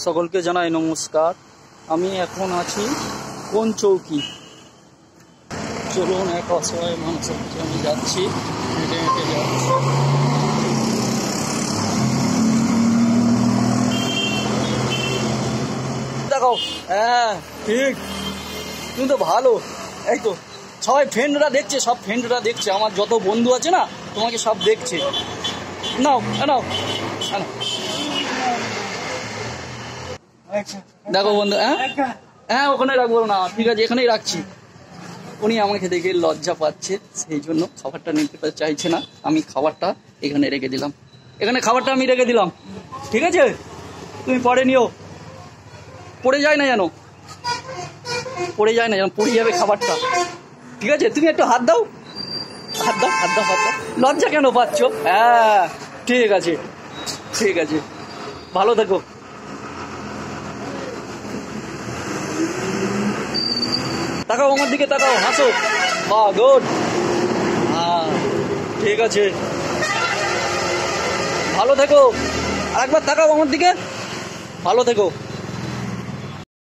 সকলকে জানাই নমস্কার। আমি এখন আছি কোন চৌকি। চলুন এক অসহায় মানুষের দিকে আমি যাচ্ছি, হেঁটে হেঁটে যাচ্ছি। দেখো, হ্যাঁ ঠিক, তুমি তো ভালো। এই তো সবাই ফ্রেন্ডরা দেখছে, সব ফ্রেন্ডরা দেখছে, আমার যত বন্ধু আছে না তোমাকে সব দেখছে। নাও নাও, দেখো বন্ধু। হ্যাঁ হ্যাঁ, ওখানে রাখবো না, ঠিক আছে এখানেই রাখছি। উনি আমাকে দেখে লজ্জা পাচ্ছে, সেই জন্য খাবারটা নিতে চাইছে না। আমি খাবারটা এখানে রেখে দিলাম, এখানে খাবারটা আমি রেখে দিলাম, ঠিক আছে? তুমি পরে নিও, পড়ে যায় না যেন, পড়ে যায় না যেন, পড়ে যাবে খাবারটা, ঠিক আছে? তুমি একটু হাত দাও, হাত দাও, হাত দাও, হাত দাও। লজ্জা কেন পাচ্ছ? হ্যাঁ ঠিক আছে, ঠিক আছে, ভালো থেকো। তাকাও আমার দিকে, তাকাও, হাসো। বাহ, গুড। হ্যাঁ ঠিক আছে, ভালো থেকো। আরেকবার তাকাও আমার দিকে, ভালো থেকো।